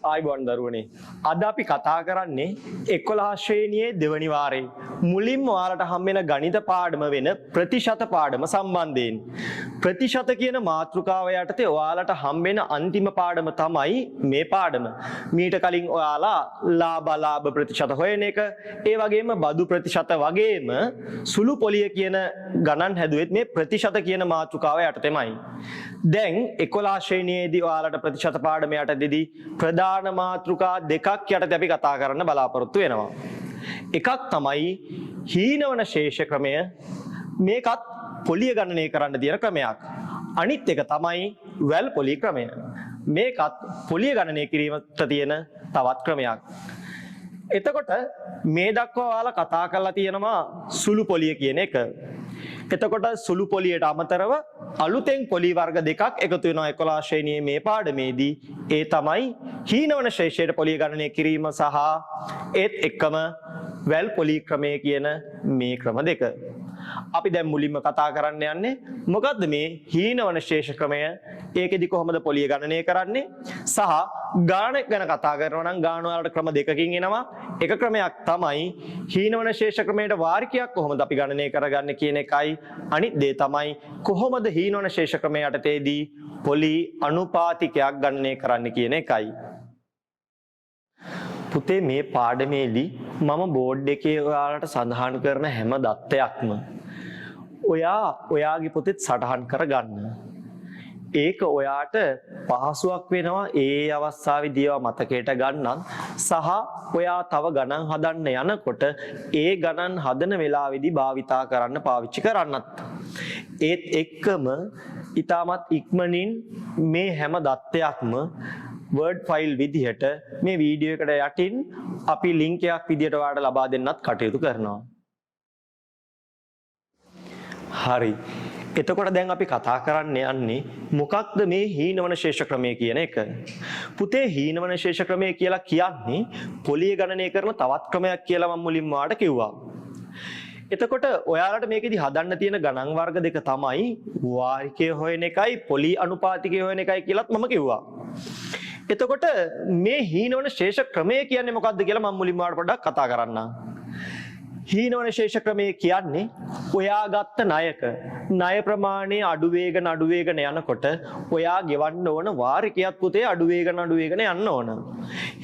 ආයිබෝන් දරුවනේ. අද අපි කතා කරන්නේ 11 ශ්‍රේණියේ දෙවනි වාරේ මුලින්ම ඔයාලට හම්බෙන ගණිත පාඩම වෙන ප්‍රතිශත පාඩම සම්බන්ධයෙන්. ප්‍රතිශත කියන මාතෘකාව යටතේ ඔයාලට හම්බෙන අන්තිම පාඩම තමයි මේ පාඩම. මීට කලින් ඔයාලා ලාභ ප්‍රතිශත හොයන එක, ඒ වගේම බදු ප්‍රතිශත වගේම සුළු පොලිය කියන ගණන් හැදුවෙත් මේ ප්‍රතිශත කියන මාතෘකාව යටතේමයි. දැන් 11 ශ්‍රේණියේදී ඔයාලට ප්‍රතිශත පාඩම යටතේදී ප්‍රධාන මාතෘකා දෙකක් යටතේ අපි කතා කරන්න බලාපොරොත්තු වෙනවා. එකක් තමයි හීනවන ශේෂ ක්‍රමය. මේකත් පොලිය ගණනය කරන්න තියෙන ක්‍රමයක්. අනිත් එක තමයි වැල් පොලි ක්‍රමය. මේකත් පොලිය ගණනය කිරීමට තියෙන තවත් ක්‍රමයක්. එතකොට මේ දක්වා ඔයාලා කතා කරලා තියෙනවා සුළු පොලිය කියන එක. එතකොට සුළු පොලියට අමතරව අලුතෙන් පොලි වර්ග දෙකක් එකතු වෙනවා 11 ශ්‍රේණියේ මේ පාඩමේදී. ඒ තමයි හීනවන ශේෂයට පොලිය ගණනය කිරීම සහ ඒත් එක්කම වැල් පොලි ක්‍රමය කියන මේ ක්‍රම දෙක. අපි දැන් මුලින්ම කතා කරන්න යන්නේ මොකද්ද මේ හීනවන ශේෂ ක්‍රමය? ඒකෙදි කොහොමද පොලිය ගණනය කරන්නේ? සහ ගාණ ගැන කතා කරනවා නම් ගාණ වලට ක්‍රම දෙකකින් එනවා. එක ක්‍රමයක් තමයි හීනවන ශේෂ ක්‍රමයට වාරිකයක් කොහොමද අපි ගණනය කරගන්නේ කියන එකයි. අනිත් දේ තමයි කොහොමද හීනවන ශේෂ ක්‍රමය යටතේදී පොලි අනුපාතිකයක් ගණනය කරන්න කියන එකයි. පුතේ මේ පාඩමේදී මම බෝඩ් එකේ ඔයාලට සඳහන් කරන හැම දත්තයක්ම ඔයාගේ පොතෙත් සටහන් කරගන්න. ඒක ඔයාට පහසුවක් වෙනවා ඒ අවස්ථාවේදී ඒවා මතකයට ගන්නත් සහ ඔයා තව ගණන් හදන්න යනකොට ඒ ගණන් හදන වෙලාවේදී භාවිතා කරන්න පාවිච්චි කරන්නත්. ඒත් එක්කම ඊටමත් ඉක්මනින් මේ හැම දත්තයක්ම Word file විදිහට මේ වීඩියෝ එකට යටින් අපි link එකක් විදිහට ඔයාලට ලබා දෙන්නත් කටයුතු කරනවා. හරි. එතකොට දැන් අපි කතා කරන්න යන්නේ මොකක්ද මේ හීනවන ශේෂ ක්‍රමය කියන එක. පුතේ හීනවන ශේෂ ක්‍රමය කියලා කියන්නේ පොලිය ගණනය කරන තවත් ක්‍රමයක් කියලා මම මුලින්ම ඔයාලට කිව්වා. එතකොට ඔයාලට මේකෙදි හදන්න තියෙන ගණන් වර්ග දෙක තමයි වාරිකය හොයන එකයි පොලි අනුපාතිකය හොයන එකයි කියලාත් මම කිව්වා. එතකොට මේ හීනවන ශේෂ ක්‍රමය කියන්නේ මොකක්ද කියලා මම මුලින්ම ඔයාලට පොඩ්ඩක් කතා කරන්නම්. හීනවන ශේෂ ක්‍රමය කියන්නේ ඔයා ගත්ත ණය ප්‍රමාණය අඩු වේගන යනකොට ඔයා ගෙවන්න ඕන වාරිකයක් පුතේ අඩු වේගන යන්න ඕන.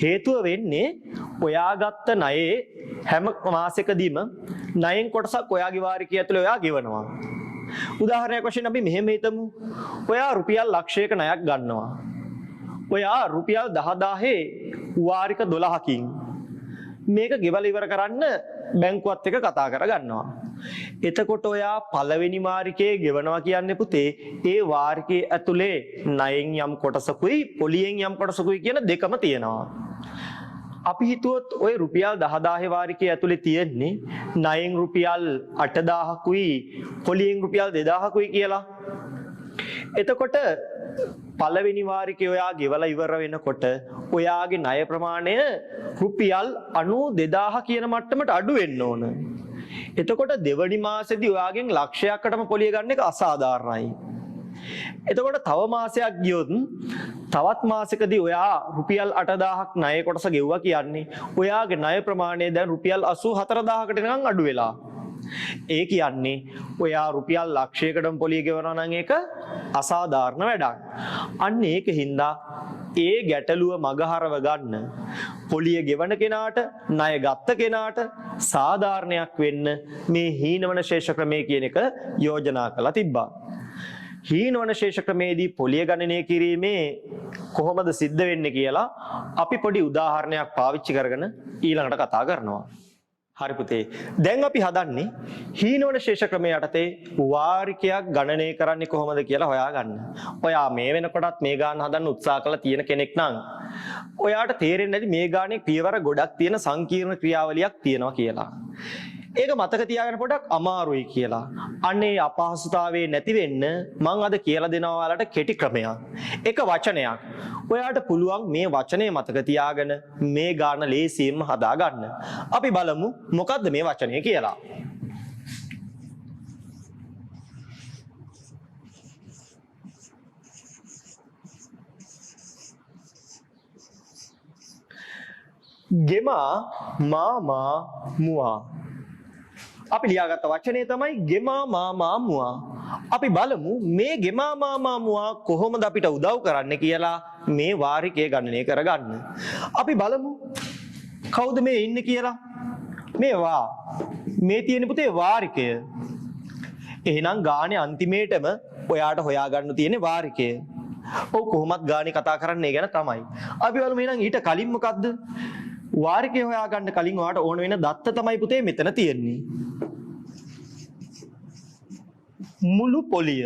හේතුව වෙන්නේ ඔයා ගත්ත ණයේ හැම මාසෙකදීම ණයෙන් කොටසක් ඔයාගේ වාරිකය ඇතුලේ ඔයා ගෙවනවා. උදාහරණයක් වශයෙන් අපි මෙහෙම හිතමු. ඔයා රුපියල් ලක්ෂයක ණයක් ගන්නවා. ඔයා රුපියල් 10000 වාරික 12කින් මේක ගෙවලා ඉවර කරන්න බැංකුවත් එක්ක කතා කරගන්නවා. එතකොට ඔයා පළවෙනි වාරිකයේ ගෙවනවා කියන්නේ පුතේ ඒ වාරිකයේ ඇතුලේ ණයෙන් යම් කොටසකුයි පොලියෙන් යම් කොටසකුයි කියන දෙකම තියෙනවා. අපි හිතුවොත් ওই රුපියල් 10000 වාරිකයේ ඇතුලේ තියෙන්නේ ණයෙන් රුපියල් 8000කුයි පොලියෙන් රුපියල් 2000කුයි කියලා. එතකොට පළවෙනි වාරිකේ ඔයා ගෙවලා ඉවර වෙනකොට ඔයාගේ ණය ප්‍රමාණය රුපියල් 92000 කියන මට්ටමට අඩු වෙන්න ඕන. එතකොට දෙවනි මාසෙදී ඔයාගෙන් ලක්ෂයකටම පොලිය ගන්න එක අසාධාරණයි. එතකොට තව මාසයක් ගියොත් තවත් මාසෙකදී ඔයා රුපියල් 8000ක් ණය කොටස ගෙවුවා කියන්නේ ඔයාගේ ණය ප්‍රමාණය දැන් රුපියල් 84000කට නිකන් අඩු වෙලා. ඒ කියන්නේ ඔයා රුපියල් ලක්ෂයකටම පොලිය ගෙවනවා නම් ඒක අසාධාරණ වැඩක්. අන්න ඒකින්ද ඒ ගැටලුව මගහරව ගන්න පොලිය ගෙවන කෙනාට ණය ගත්ත කෙනාට සාධාරණයක් වෙන්න මේ හීනවන ශේෂ ක්‍රමය කියන එක යෝජනා කරලා තිබ්බා. හීනවන ශේෂ ක්‍රමයේදී පොලිය ගණනය කිරීමේ කොහොමද සිද්ධ වෙන්නේ කියලා අපි පොඩි උදාහරණයක් පාවිච්චි කරගෙන ඊළඟට කතා කරනවා. හරි පුතේ. දැන් අපි හදන්නේ හීනවන ශේෂ ක්‍රමය යටතේ වාරිකයක් ගණනය කරන්නේ කොහොමද කියලා හොයාගන්න. ඔයා මේ වෙනකොටත් මේ ගාන හදන්න උත්සාහ කරලා තියෙන කෙනෙක් නම් ඔයාට තේරෙන්නේ නැති මේ ගානේ පියවර ගොඩක් තියෙන සංකීර්ණ ක්‍රියාවලියක් තියෙනවා කියලා. ඒක මතක තියාගන්න පොඩක් අමාරුයි කියලා. අනේ අපහසුතාවයේ නැති වෙන්න මම අද කියලා දෙනවා ඔයාලට කෙටි ක්‍රමයක්. එක වචනයක්. ඔයාට පුළුවන් මේ වචනේ මතක තියාගෙන මේ ගාන ලේසියෙන්ම හදා ගන්න. අපි බලමු මොකද්ද මේ වචනේ කියලා. ගෙමා මාමා මුවා. අපි ලියාගත්ත වචනේ තමයි ගෙමා මාමා මුවා. අපි බලමු මේ ගෙමා මාමා මුවා කොහොමද අපිට උදව් කරන්නේ කියලා මේ වාරිකය ගණනය කරගන්න. අපි බලමු කවුද මේ ඉන්නේ කියලා. මේවා මේ තියෙන පුතේ වාරිකය. එහෙනම් ගානේ අන්තිමේටම ඔයාට හොයාගන්න තියෙන්නේ වාරිකය. ඔව් කොහොමත් ගානේ කතා කරන්නේ ගැන තමයි. අපි බලමු එහෙනම් ඊට කලින් මොකද්ද? වාරිකය හොයාගන්න කලින් ඔයාට ඕන වෙන දත්ත තමයි පුතේ මෙතන තියෙන්නේ. මුළු පොලිය.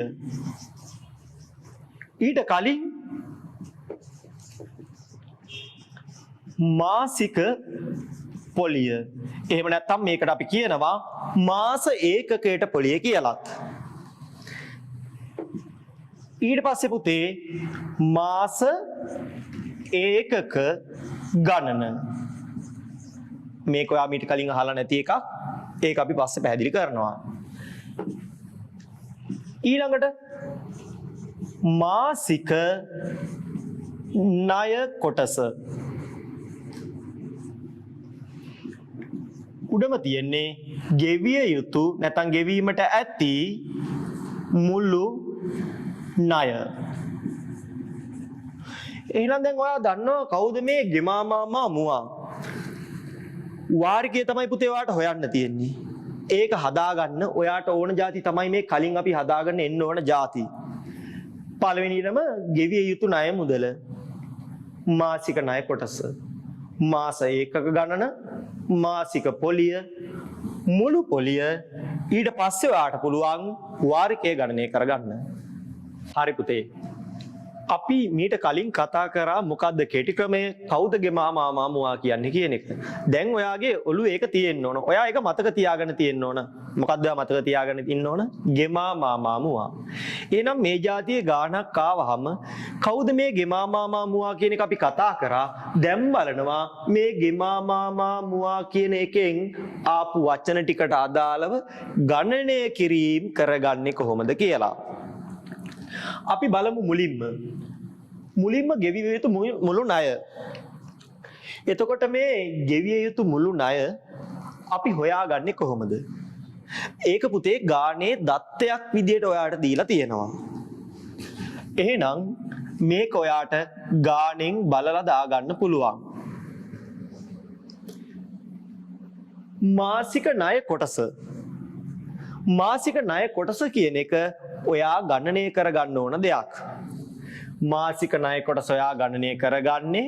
ඊට කලින් මාසික පොලිය. එහෙම නැත්නම් මේකට අපි කියනවා මාස ඒකකයට පොලිය කියලාත්. ඊට පස්සේ පුතේ මාස ඒකක ගණන. මේක ඔයා මීට කලින් අහලා නැති එකක්. ඒක අපි පස්සේ පැහැදිලි කරනවා. ඊළඟට මාසික ණය කොටස. උඩම තියෙන්නේ ගෙවිය යුතු නැත්නම් ගෙවීමට ඇති මුළු ණය. එහෙනම් දැන් ඔයා දන්නවා කවුද මේ ගෙමා මාමා මුවා? වාරිකය තමයි පුතේ ඔයාට හොයන්න තියෙන්නේ. ඒක හදාගන්න ඔයාට ඕන જાති තමයි මේ කලින් අපි හදාගන්න එන්න ඕන જાති. පළවෙනියටම ගෙවිය යුතු ණය මුදල. මාසික ණය කොටස. මාස ඒකක ගණන, මාසික පොලිය, මුළු පොලිය. ඊට පස්සේ ඔයාට පුළුවන් වාරිකය ගණනය කරගන්න. හරි පුතේ. අපි මීට කලින් කතා කරා මොකද්ද කෙටි ක්‍රමය, කවුද ගෙමා මාමා මුවා කියන්නේ කියන එක. දැන් ඔයාගේ ඔළුවේ ඒක තියෙන්න ඕන. ඔයා ඒක මතක තියාගෙන තියෙන්න ඕන. මොකද්ද ඔයා මතක තියාගෙන ඉන්න ඕන? ගෙමා මාමා මුවා. එහෙනම් මේ જાතියේ ගාණක් ආවහම කවුද මේ ගෙමා මාමා මුවා කියන එක අපි කතා කරා. දැන් බලනවා මේ ගෙමා මාමා මුවා කියන එකෙන් ආපු වචන ටිකට අදාළව ගණනය කිරීම කරගන්නේ කොහොමද කියලා. අපි බලමු මුලින්ම ගෙවිය යුතු මුළු ණය. එතකොට මේ ගෙවිය යුතු මුළු ණය අපි හොයාගන්නේ කොහොමද? ඒක පුතේ ගානේ දත්තයක් විදියට ඔයාට දීලා තියෙනවා. එහෙනම් මේක ඔයාට ගානෙන් බලලා දාගන්න පුළුවන්. මාසික ණය කොටස. මාසික ණය කොටස කියන එක ඔයා ගණනය කරගන්න ඕන දෙයක්. මාසික ණය කොටස ඔයා ගණනය කරගන්නේ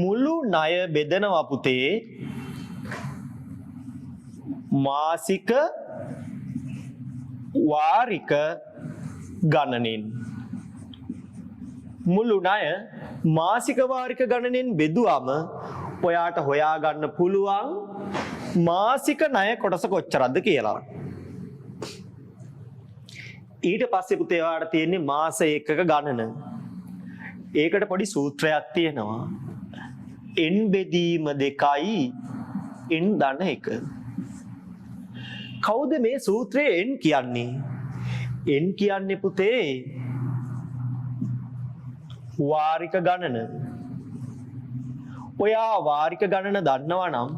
මුළු ණය බෙදනවා පුතේ මාසික වාරික ගණනෙන්. මුළු ණය මාසික වාරික ගණනෙන් බෙදුවම ඔයාට හොයාගන්න පුළුවන් මාසික ණය කොටස කොච්චරද කියලා. ඊට පස්සේ පුතේ ඔයාලට තියෙන්නේ මාස ඒකක ගණන. ඒකට පොඩි සූත්‍රයක් තියෙනවා. n බෙදීම 2යි n ධන 1. කවුද මේ සූත්‍රයේ n කියන්නේ? n කියන්නේ පුතේ වාරික ගණන. ඔයා වාරික ගණන දන්නවා නම්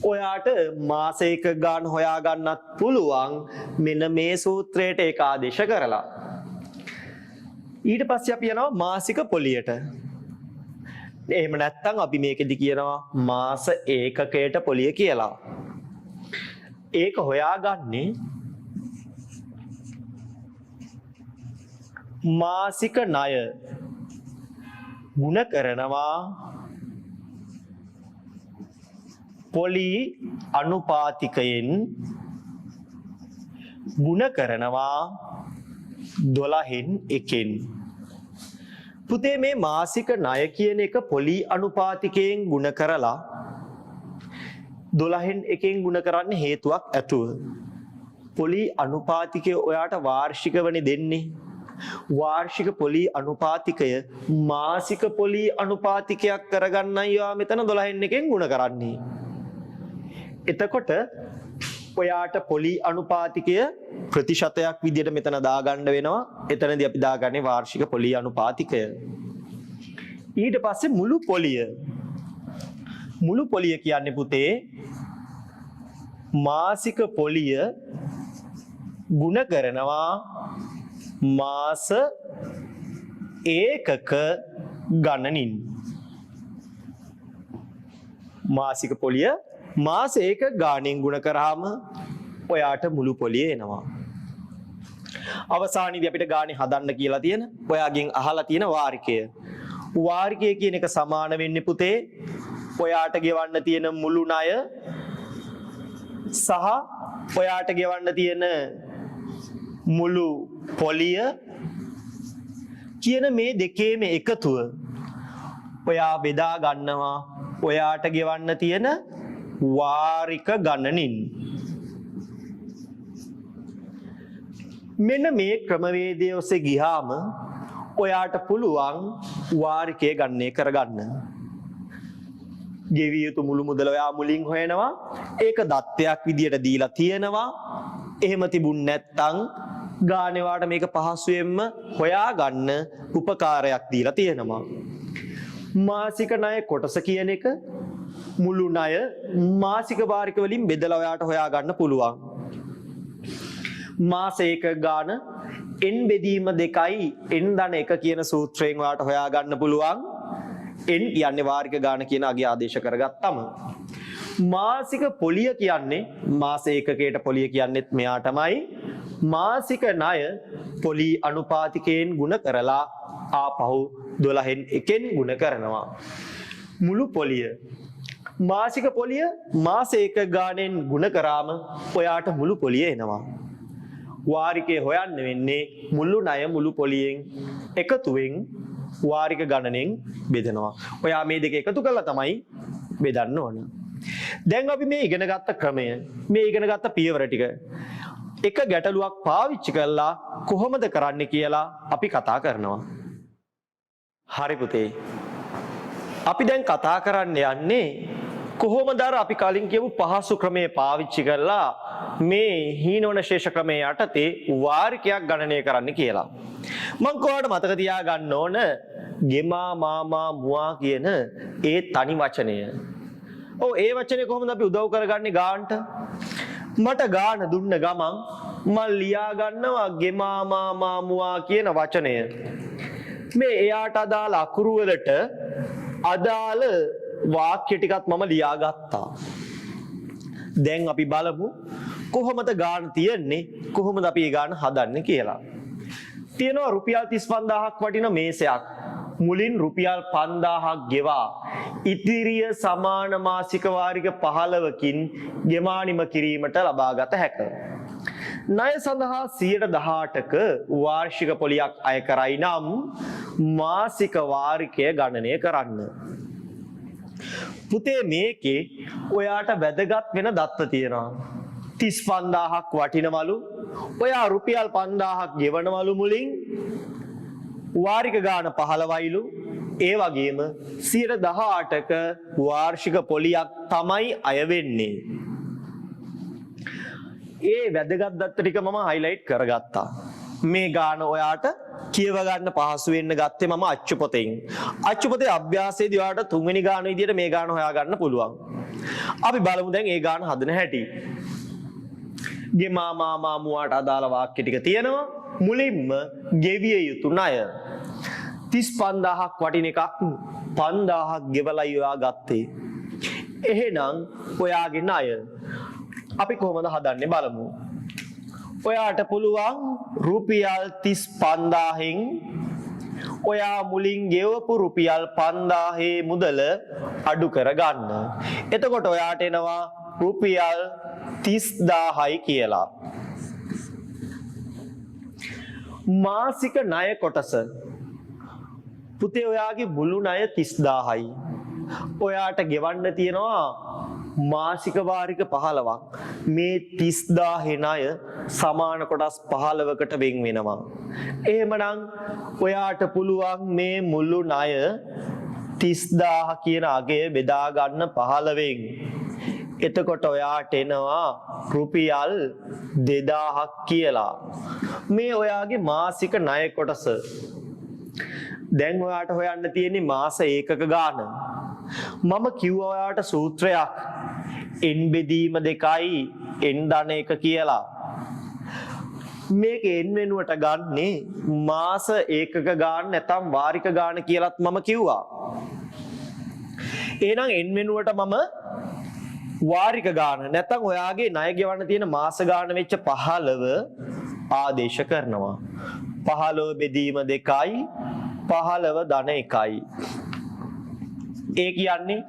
ඔයාට මාසයක ගාන හොයා ගන්නත් පුළුවන් මෙන්න මේ සූත්‍රයට ඒක ආදේශ කරලා. ඊට පස්සේ අපි යනවා මාසික පොලියට. එහෙම නැත්නම් අපි මේකෙදි කියනවා මාස ඒකකයට පොලිය කියලා. ඒක හොයාගන්නේ මාසික ණය ගුණ කරනවා පොලි අනුපාතිකයෙන් ගුණ කරනවා 12න් 1න්. පුතේ මේ මාසික ණය කියන එක පොලි අනුපාතිකයෙන් ගුණ කරලා 12න් 1න් ගුණ කරන්න හේතුවක් ඇතුව. පොලි අනුපාතිකය ඔයාට වාර්ෂිකවනේ දෙන්නේ. වාර්ෂික පොලි අනුපාතිකය මාසික පොලි අනුපාතිකයක් කරගන්නයි ඔයා මෙතන 12න් 1න් ගුණ කරන්නේ. එතකොට ඔයාට පොලි අනුපාතිකය ප්‍රතිශතයක් විදිහට මෙතන දාගන්න වෙනවා. එතනදී අපි දාගන්නේ වාර්ෂික පොලි අනුපාතිකය. ඊට පස්සේ මුළු පොලිය. මුළු පොලිය කියන්නේ පුතේ මාසික පොලිය ගුණ කරනවා මාස ඒකක ගණනින්. මාසික පොලිය මාස ඒක ගාණෙන් ගුණ කරාම ඔයාට මුළු පොලිය එනවා. අවසානයේදී අපිට ගාණේ හදන්න කියලා තියෙන ඔයාගෙන් අහලා තියෙන වාරිකය. වාරිකය කියන එක සමාන වෙන්නේ පුතේ ඔයාට ගෙවන්න තියෙන මුළු ණය සහ ඔයාට ගෙවන්න තියෙන මුළු පොලිය කියන මේ දෙකේම එකතුව ඔයා බෙදා ගන්නවා ඔයාට ගෙවන්න තියෙන වාරික ගණනින්. මෙන්න මේ ක්‍රමවේදය ඔස්සේ ගියාම ඔයාට පුළුවන් වාරිකය ගණනය කරගන්න. ගෙවිය යුතු මුළු මුදල ඔයා මුලින් හොයනවා. ඒක දත්තයක් විදියට දීලා තියෙනවා. එහෙම තිබුණ නැත්නම් ගානේවාට මේක පහසුවෙන්ම හොයාගන්න උපකාරයක් දීලා තියෙනවා. මාසික ණය කොටස කියන එක මුළු ණය මාසික වාරික වලින් බෙදලා ඔයාට හොයාගන්න පුළුවන්. මාස එක ගාන n බෙදීම 2යි n ධන 1 කියන සූත්‍රයෙන් ඔයාට හොයාගන්න පුළුවන්. n කියන්නේ වාරික ගාන කියන අගය ආදේශ කරගත්තම මාසික පොලිය කියන්නේ මාස ඒකකයට පොලිය කියන්නේත් මෙයා තමයි. මාසික ණය පොලි අනුපාතිකයෙන් ගුණ කරලා ආපහු 12න් එකෙන් ගුණ කරනවා. මුළු පොලිය මාසික පොලිය මාස එක ගානෙන් ගුණ කරාම ඔයාට මුළු පොලිය එනවා. වාරිකේ හොයන්න වෙන්නේ මුළු ණය මුළු පොලියෙන් එකතුවෙන් වාරික ගණනෙන් බෙදනවා. ඔයා මේ දෙක එකතු කරලා තමයි බෙදන්න ඕන. දැන් අපි මේ ඉගෙන ගත්ත ක්‍රමය මේ ඉගෙන ගත්ත පියවර ටික එක ගැටලුවක් පාවිච්චි කරලා කොහොමද කරන්න කියලා අපි කතා කරනවා. හරි පුතේ. අපි දැන් කතා කරන්න යන්නේ කොහොමද අපි කලින් කියපු පහසු ක්‍රමයේ පාවිච්චි කරලා මේ හීනවන ශේෂ ක්‍රමයේ යටතේ වාරිකයක් ගණනය කරන්න කියලා. මම කොහොමද මතක තියාගන්න ඕන ගෙමා මාමා මුවා කියන ඒ තනි වචනය. ඔව් ඒ වචනේ කොහොමද අපි උදව් කරගන්නේ ගානට? මට ගාන දුන්න ගමන් මම ලියා ගන්නවා ගෙමා මාමා මුවා කියන වචනය. මේ එයාට අදාළ අකුරු වලට අදාළ වාක්‍ය ටිකත් මම ලියා ගත්තා. දැන් අපි බලමු කොහොමද ගාන තියන්නේ කොහොමද අපි ඒ ගාන හදන්නේ කියලා. තියෙනවා රුපියල් 35000ක් වටින මේසයක්. මුලින් රුපියල් 5000ක් ගෙවා ඉතිරිය සමාන මාසික වාරික 15කින් ගෙමානිම කිරීමට ලබාගත හැකිය. ණය සඳහා 118ක වාර්ෂික පොලියක් අය කරයි නම් මාසික වාරිකය ගණනය කරන්න. පුතේ මේකේ ඔයාට වැදගත් වෙන දත්ත තියෙනවා. 35000ක් වටිනවලු ඔයා රුපියල් 5000ක් ගෙවනවලු මුලින් වාරික ගාන 15යිලු ඒ වගේම 118ක වාර්ෂික පොලියක් තමයි අය වෙන්නේ. ඒ වැදගත් දත්ත ටික මම highlight කරගත්තා. මේ ගාන ඔයාට කියව ගන්න පහසු වෙන්න ගත්තේ මම අච්චුපතෙන්. අච්චුපතේ අභ්‍යාසයේදී ඔයාට තුන්වෙනි ගාන විදියට මේ ගාන හොයා ගන්න පුළුවන්. අපි බලමු දැන් ඒ ගාන හදන හැටි. ගෙමා මාමා මුවාට අදාළ වාක්‍ය ටික තියෙනවා. මුලින්ම ගෙවිය යුතු ණය 35000ක් වටින එකක් 5000ක් ගෙවලා ඔයා ගත්තේ. එහෙනම් ඔයාගේ ණය අපි කොහොමද හදන්නේ බලමු. ඔයාට පුළුවන් රුපියල් 35000න් ඔයා මුලින් ගෙවපු රුපියල් 5000 මුදල අඩු කරගන්න. එතකොට ඔයාට එනවා රුපියල් 30000යි කියලා. මාසික ණය කොටස පුතේ ඔයාගේ මුළු ණය 30000යි. ඔයාට ගෙවන්න තියෙනවා මාසික වාරික 15ක්. මේ 30000 ණය සමාන කොටස් 15කට වෙන් වෙනවා. එහෙමනම් ඔයාට පුළුවන් මේ මුළු ණය 30000 කියන අගය බෙදා ගන්න 15න්. එතකොට ඔයාට එනවා රුපියල් 2000ක් කියලා. මේ ඔයාගේ මාසික ණය කොටස. දැන් ඔයාට හොයන්න තියෙන්නේ මාස ඒකක ගාන. මම කිව්වා ඔයාට සූත්‍රයක් n බෙදීම 2යි n ධන 1 කියලා. මේක n වෙනුවට ගන්නේ මාස ඒකක ගාන නැත්නම් වාරික ගාන කියලාත් මම කිව්වා. එහෙනම් n වෙනුවට මම වාරික ගාන නැත්නම් ඔයාගේ ණය ගෙවන්න තියෙන මාස ගාන වෙච්ච 15 ආදේශ කරනවා. 15 බෙදීම 2යි 15 ධන 1යි. ඒ කියන්නේ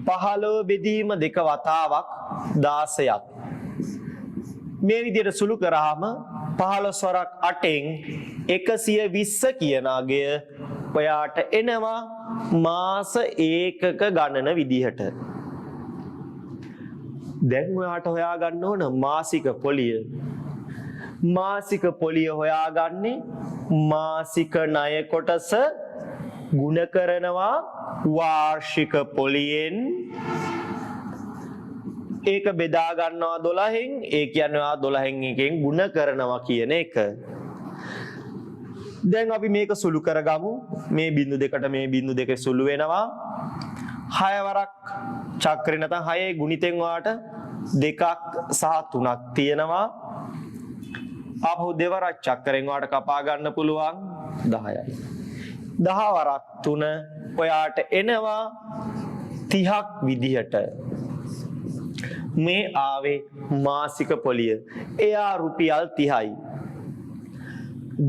15 බෙදීම 2 වතාවක් 16ක්. මේ විදිහට සුළු කරාම 15 වරක් 8න් 120 කියන අගය ඔයාට එනවා මාස ඒකක ගණන විදිහට. දැන් ඔයාට හොයාගන්න ඕන මාසික පොලිය. මාසික පොලිය හොයාගන්නේ මාසික ණය කොටස ගුණ කරනවා වාර්ෂික පොලියෙන්. ඒක බෙදා ගන්නවා 12න්. ඒ කියන්නේ ඔයා 12න් එකෙන් ගුණ කරනවා කියන එක. දැන් අපි මේක සුළු කරගමු. මේ බිංදු දෙකට මේ බිංදු දෙක සුළු වෙනවා. 6 වරක් චක්‍රේ නැත්නම් 6 ගුණිතෙන් වාට 2ක් සහ 3ක් තියෙනවා. ආපහු දෙවරක් චක්‍රෙන් වාට කපා ගන්න පුළුවන් 10යි. 10 වරක් 3 ඔයාට එනවා 30ක් විදිහට. මේ ආවේ මාසික පොලිය. එයා රුපියල් 30යි.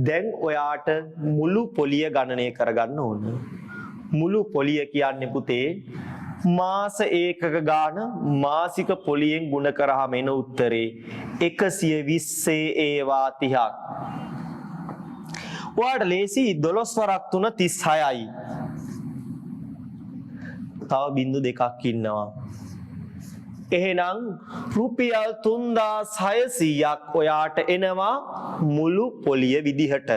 දැන් ඔයාට මුළු පොලිය ගණනය කරගන්න ඕන. මුළු පොලිය කියන්නේ පුතේ මාස ඒකක ගාන මාසික පොලියෙන් ගුණ කරාම එන උත්තරේ 120 ඒවා 30ක්. ඔයාට ලේසි 12 වරක් 3 36යි. තව බිංදු දෙකක් ඉන්නවා. එහෙනම් රුපියල් 3600ක් ඔයාට එනවා මුළු පොලිය විදිහට.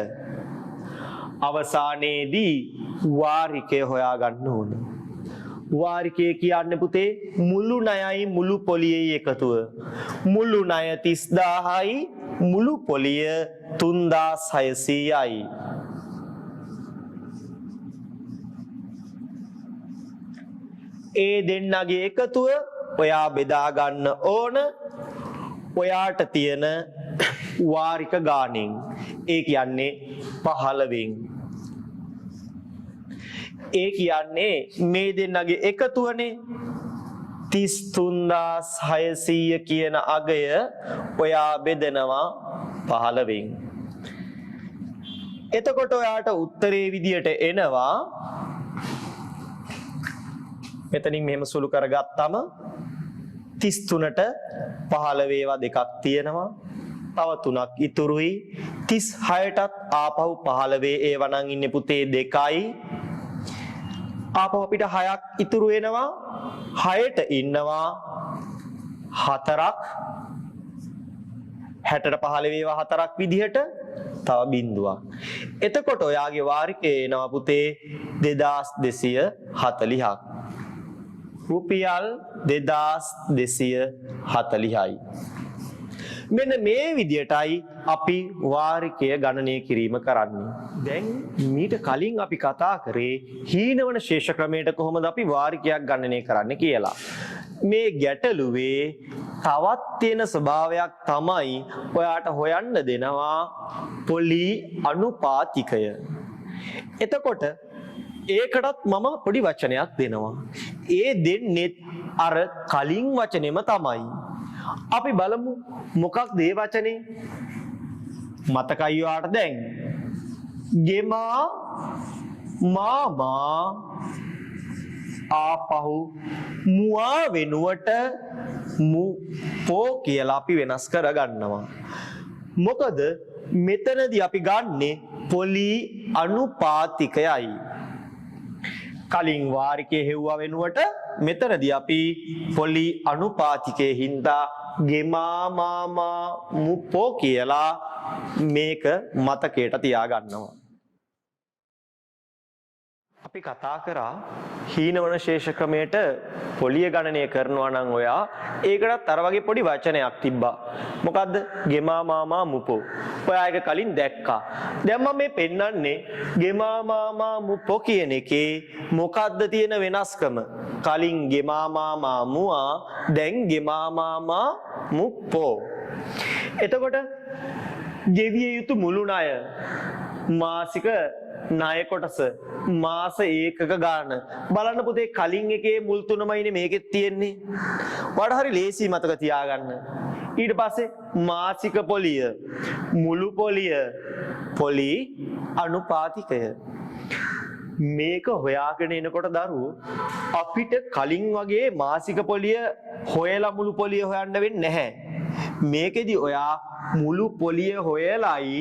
අවසානයේදී වාරිකය හොයාගන්න ඕන. වාරිකය කියන්නේ පුතේ මුළු ණයයි මුළු පොලියයි එකතුව. මුළු ණය 30000යි මුළු පොලිය 3600යි. ඒ දෙන්නගේ එකතුව ඔයා බෙදා ගන්න ඕන ඔයාට තියෙන වාරික ගානෙන්. ඒ කියන්නේ 15න්. ඒ කියන්නේ මේ දෙන්නගේ එකතුවනේ 33600 කියන අගය ඔයා බෙදනවා 15න්. එතකොට ඔයාට උත්තරේ විදියට එනවා මෙතනින් මෙහෙම සුළු කරගත්තම 33ට 15 ඒවා දෙකක් තියෙනවා. තව 3ක් ඉතුරුයි. 36ටත් ආපහු 15 ඒවා නම් ඉන්නේ පුතේ 2යි. ආපහු අපිට 6ක් ඉතුරු වෙනවා. 6ට ඉන්නවා 4ක්. 60ට 15 ඒවා 4ක් විදිහට තව බිංදුවක්. එතකොට ඔයාගේ වාරිකේ එනවා පුතේ 2240ක්. රුපියල් 2240යි. මෙන්න මේ විදියටයි අපි වාරිකය ගණනය කිරීම කරන්නේ. දැන් මීට කලින් අපි කතා කරේ හීනවන ශේෂ ක්‍රමයට කොහොමද අපි වාරිකයක් ගණනය කරන්න කියලා. මේ ගැටලුවේ තවත් තියෙන ස්වභාවයක් තමයි ඔයාට හොයන්න දෙනවා පොලි අනුපාතිකය. එතකොට ඒකටත් මම පොඩි වචනයක් දෙනවා. ඒ දෙන්නේ අර කලින් වචනේම තමයි. අපි බලමු මොකක්ද ඒ වචනේ? මතකයි ඔයාට දැන්. ගෙමා මාමා ආපහු මුවා වෙනුවට මුපෝ කියලා අපි වෙනස් කරගන්නවා. මොකද මෙතනදී අපි ගන්නෙ පොලි අනුපාතිකයයි. කලින් වාරිකයේ හෙව්වා වෙනුවට මෙතනදී අපි පොලි අනුපාතිකයේ හින්දා ගෙමා මාමා මුපෝ කියලා මේක මතකයට තියාගන්නවා. අපි කතා කරා හීනවන ශේෂ ක්‍රමයට පොලිය ගණනය කරනවා නම් ඔයා ඒකටත් අර වගේ පොඩි වචනයක් තිබ්බා. මොකද්ද? ගෙමා මාමා මුපෝ. ඔයා එක කලින් දැක්කා. දැන් මම මේ පෙන්නන්නේ ගෙමා මාමා මුප්පෝ කියන එකේ මොකද්ද තියෙන වෙනස්කම? කලින් ගෙමා මාමා මුවා, දැන් ගෙමා මාමා මුප්පෝ. එතකොට ගෙවිය යුතු මුළු ණය මාසික ණය කොටස මාස ඒකක ගාන බලන්න පුතේ කලින් එකේ මුල් තුනමයිනේ මේකෙත් තියෙන්නේ. වඩා හරි ලේසි මතක තියාගන්න. ඊට පස්සේ මාසික පොලිය, මුළු පොලිය, පොලි අනුපාතිකය. මේක හොයාගෙන එනකොට දරුවෝ අපිට කලින් වගේ මාසික පොලිය හොයලා මුළු පොලිය හොයන්න වෙන්නේ නැහැ. මේකෙදි ඔයා මුළු පොලිය හොයලායි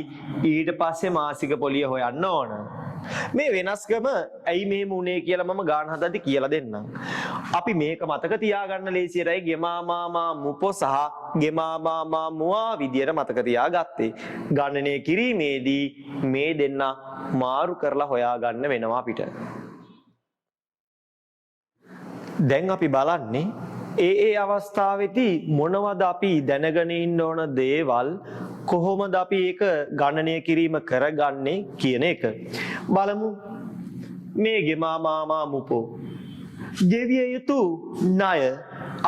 ඊට පස්සේ මාසික පොලිය හොයන්න ඕන. මේ වෙනස්කම ඇයි මෙහෙම උනේ කියලා මම ගාන හදද්දි කියලා දෙන්නම්. අපි මේක මතක තියාගන්න ලේසියටයි ගෙමා මාමා මුපෝ සහ ගෙමා මාමා මුවා විදියට මතක තියාගත්තේ. ගණනය කිරීමේදී මේ දෙන්න මාරු කරලා හොයාගන්න වෙනවා අපිට. දැන් අපි බලන්නේ ඒ අවස්ථාවේදී මොනවද අපි දැනගෙන ඉන්න ඕන දේවල් කොහොමද අපි ඒක ගණනය කිරීම කරගන්නේ කියන එක. බලමු මේ ගෙමා මාමා මුපෝ ගෙවිය යුතු ණය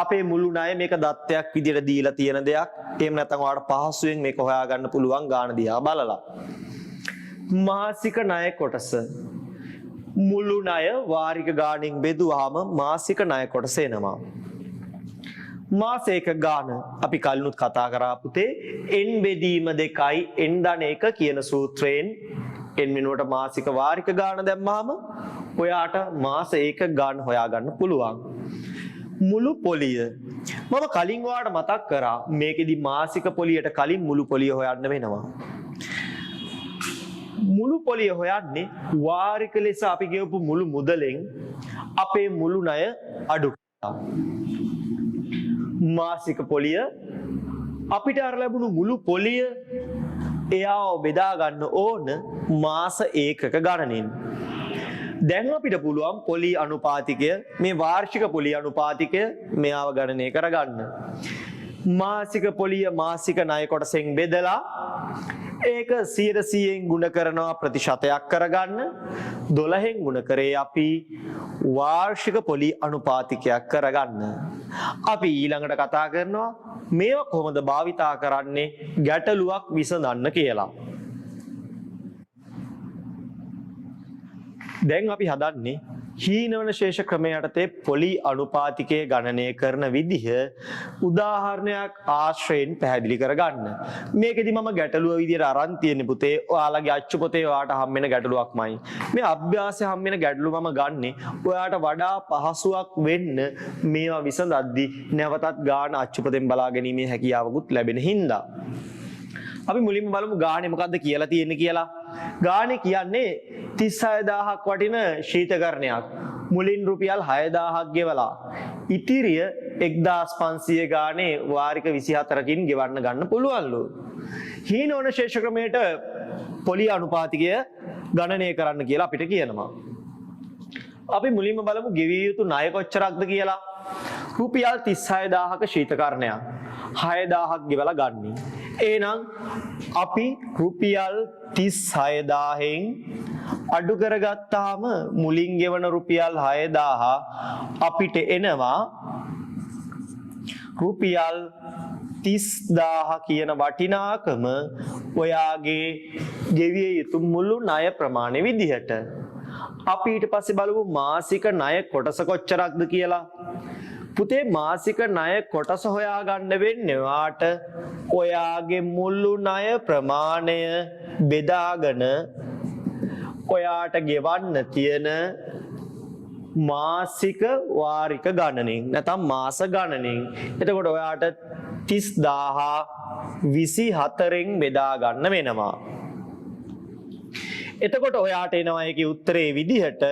අපේ මුළු ණය මේක දත්තයක් විදියට දීලා තියෙන දෙයක්. එහෙම නැත්නම් ඔයාලට පහසුවෙන් මේක හොයාගන්න පුළුවන් ගාන දිහා බලලා. මාසික ණය කොටස මුළු ණය වාරික ගාණෙන් බෙදුවාම මාසික ණය කොටස එනවා. මාසයක ගාන අපි කලිනුත් කතා කරා පුතේ n බෙදීම 2යි n ධන 1 කියන සූත්‍රයෙන් n වෙනුවට මාසික වාරික ගාන දැම්මාම ඔයාට මාස ඒකක ගාන හොයාගන්න පුළුවන්. මුළු පොලිය මම කලින් ඔයාලට මතක් කරා මේකෙදි මාසික පොලියට කලින් මුළු පොලිය හොයන්න වෙනවා. මුළු පොලිය හොයන්නේ වාරික ලෙස අපි ගෙවපු මුළු මුදලෙන් අපේ මුළු ණය අඩු කරලා. මාසික පොලිය අපිට අර ලැබුණු මුළු පොලිය එයාව බෙදා ගන්න ඕන මාස ඒකක ගණනෙන්. දැන් අපිට පුළුවන් පොලි අනුපාතිකය මේ වාර්ෂික පොලි අනුපාතිකය මෙයාව ගණනය කරගන්න. මාසික පොලිය මාසික ණය කොටසෙන් බෙදලා ඒක 100%න් ගුණ කරනවා ප්‍රතිශතයක් කරගන්න. 12න් ගුණ කරේ අපි වාර්ෂික පොලි අනුපාතිකයක් කරගන්න. අපි ඊළඟට කතා කරනවා මේවා කොහොමද භාවිතා කරන්නේ ගැටලුවක් විසඳන්න කියලා. දැන් අපි හදන්නේ හීනවන ශේෂ ක්‍රමය යටතේ පොලි අනුපාතිකයේ ගණනය කරන විදිහ උදාහරණයක් ආශ්‍රයෙන් පැහැදිලි කරගන්න. මේකෙදි මම ගැටලුව විදියට අරන් තියෙන්නේ පුතේ ඔයාලගේ අච්චු පොතේ ඔයාට හම්බෙන ගැටලුවක්මයි. මේ අභ්‍යාසයේ හම්බෙන ගැටලුව මම ගන්නෙ ඔයාට වඩා පහසුවක් වෙන්න මේවා විසඳද්දි නැවතත් ගාන අච්චු පොතෙන් බලා ගැනීමේ හැකියාවකුත් ලැබෙන හින්දා. අපි මුලින්ම බලමු ගානේ මොකද්ද කියලා තියෙන්නේ කියලා. ගානේ කියන්නේ 36000ක් වටින ශීතකරණයක්. මුලින් රුපියල් 6000ක් ගෙවලා ඉතිරිය 1500 ගානේ වාරික 24කින් ගෙවන්න ගන්න පුළුවන්ලු. හීනෝන ශේෂ ක්‍රමයට පොලි අනුපාතිකය ගණනය කරන්න කියලා අපිට කියනවා. අපි මුලින්ම බලමු ගෙවිය යුතු ණය කොච්චරක්ද කියලා. රුපියල් 36000ක ශීතකරණයක් 6000ක් ගෙවලා ගන්න. එහෙනම් අපි රුපියල් 36000න් අඩු කරගත්තාම මුලින් ගෙවන රුපියල් 6000 අපිට එනවා රුපියල් 30000 කියන වටිනාකම ඔයාගේ ගෙවිය යුතු මුළු ණය ප්‍රමාණය විදිහට. අපි ඊට පස්සේ බලමු මාසික ණය කොටස කොච්චරක්ද කියලා. පුතේ මාසික ණය කොටස හොයාගන්න වෙන්නේ වාට ඔයාගේ මුළු ණය ප්‍රමාණය බෙදාගෙන ඔයාට ගෙවන්න තියෙන මාසික වාරික ගණනෙන් නැත්නම් මාස ගණනෙන්. එතකොට ඔයාට 30000 24න් බෙදා ගන්න වෙනවා. එතකොට ඔයාට එනවා ඒකේ උත්තරේ විදිහට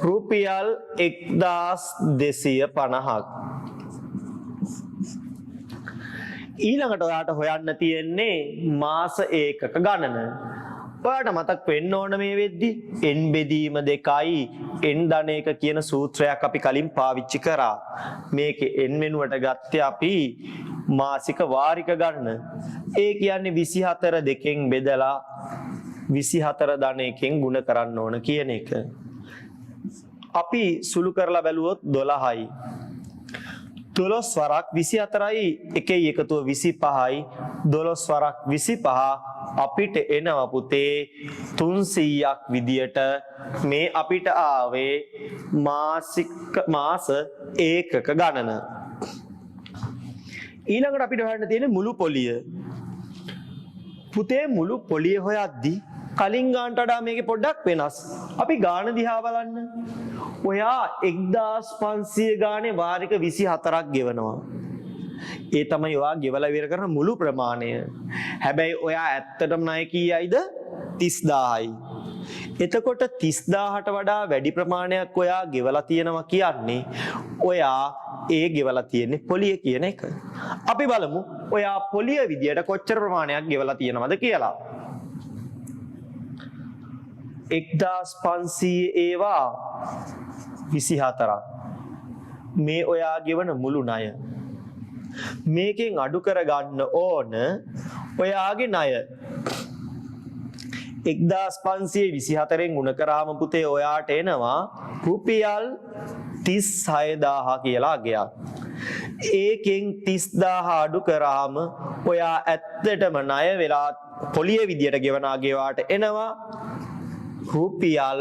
රුපියල් 1250ක්. ඊළඟට ඔයාට හොයන්න තියෙන්නේ මාස ඒකක ගණන. ඔයාට මතක් වෙන්න ඕන මේ වෙද්දි n බෙදීම 2යි n ධන 1 කියන සූත්‍රයක් අපි කලින් පාවිච්චි කරා. මේකේ n වෙනුවට ගත්තේ අපි මාසික වාරික ගන්න. ඒ කියන්නේ 24 දෙකෙන් බෙදලා 24 ධනයකින් ගුණ කරන්න ඕන කියන එක. අපි සුළු කරලා බැලුවොත් 12යි. 12 වරක් 24යි එකයි එකතුව 25යි 12 වරක් 25 අපිට එනවා පුතේ 300ක් විදියට මේ අපිට ආවේ මාස ඒකක ගණන. ඊළඟට අපිට හොයන්න තියෙන්නේ මුළු පොලිය. පුතේ මුළු පොලිය හොයද්දී කලින් ගානට වඩා මේකේ පොඩ්ඩක් වෙනස්. අපි ගාන දිහා බලන්න. ඔයා 1500 ගානේ වාරික 24ක් ගෙවනවා. ඒ තමයි ඔයා ගෙවලා ඉවර කරන මුළු ප්‍රමාණය. හැබැයි ඔයා ඇත්තටම ණය කීයයිද? 30000යි. එතකොට 30000ට වඩා වැඩි ප්‍රමාණයක් ඔයා ගෙවලා තියෙනවා කියන්නේ ඔයා ඒ ගෙවලා තියෙන්නේ පොලිය කියන එක. අපි බලමු ඔයා පොලිය විදියට කොච්චර ප්‍රමාණයක් ගෙවලා තියෙනවද කියලා. 1500 ඒවා 24ක්. මේ ඔයා ගෙවන මුළු ණය. මේකෙන් අඩු කරගන්න ඕන ඔයාගේ ණය. 1524න් ගුණ කරාම පුතේ ඔයාට එනවා රුපියල් 36000 කියලා අගයක්. ඒකෙන් 30000 අඩු කරාම ඔයා ඇත්තටම ණය වෙලා පොලිය විදියට ගෙවන අගේවාට එනවා රුපියල්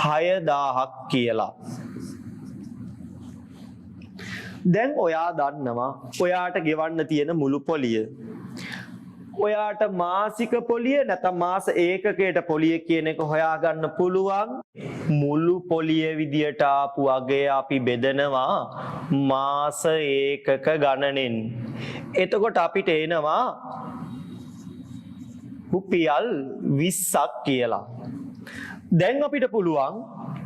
6000ක් කියලා. දැන් ඔයා දන්නවා ඔයාට ගෙවන්න තියෙන මුළු පොලිය. ඔයාට මාසික පොලිය නැත්නම් මාස ඒකකයට පොලිය කියන එක හොයාගන්න පුළුවන්. මුළු පොලිය විදියට ආපු අගය අපි බෙදනවා මාස ඒකක ගණනෙන්. එතකොට අපිට එනවා රුපියල් 20ක් කියලා. දැන් අපිට පුළුවන්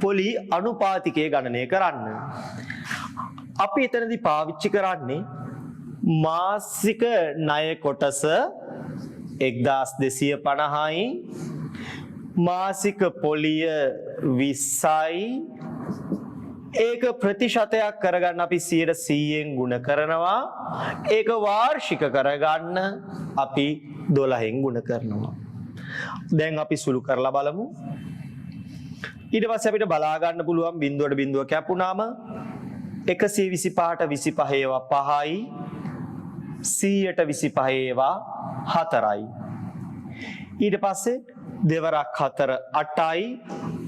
පොලි අනුපාතිකය ගණනය කරන්න. අපි එතනදී පාවිච්චි කරන්නේ මාසික ණය කොටස 1250යි මාසික පොලිය 20යි. ඒක ප්‍රතිශතයක් කරගන්න අපි 100න් ගුණ කරනවා. ඒක වාර්ෂික කරගන්න අපි 12න් ගුණ කරනවා. දැන් අපි සුළු කරලා බලමු. ඊට පස්සේ අපිට බලා ගන්න පුළුවන් බිඳුවට බිඳුව කැපුණාම 125ට 25 ඒවා 5යි 100ට 25 ඒවා 4යි. ඊට පස්සේ දෙවරක් 4 8යි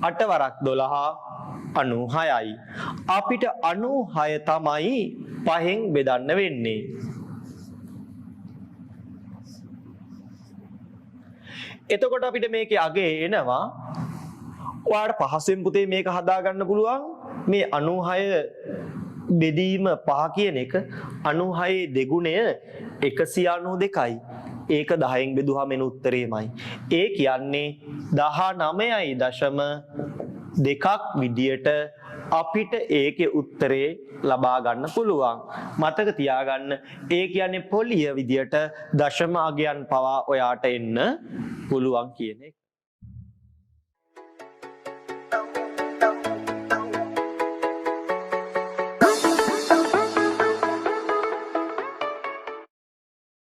8 වරක් 12 96යි. අපිට 96 තමයි 5න් බෙදන්න වෙන්නේ. එතකොට අපිට මේකේ අගේ එනවා ඔයාලට පහසෙන් පුතේ මේක හදාගන්න පුළුවන් මේ 96 බෙදීම 5 කියන එක 96 දෙගුණය 192යි. ඒක 10න් බෙදුවාම එන උත්තරේමයි. ඒ කියන්නේ 19.2ක් විදියට අපිට ඒකේ උත්තරේ ලබා ගන්න පුළුවන්. මතක තියාගන්න ඒ කියන්නේ පොලිය විදියට දශම අගයන් පවා ඔයාට එන්න පුළුවන් කියන එක.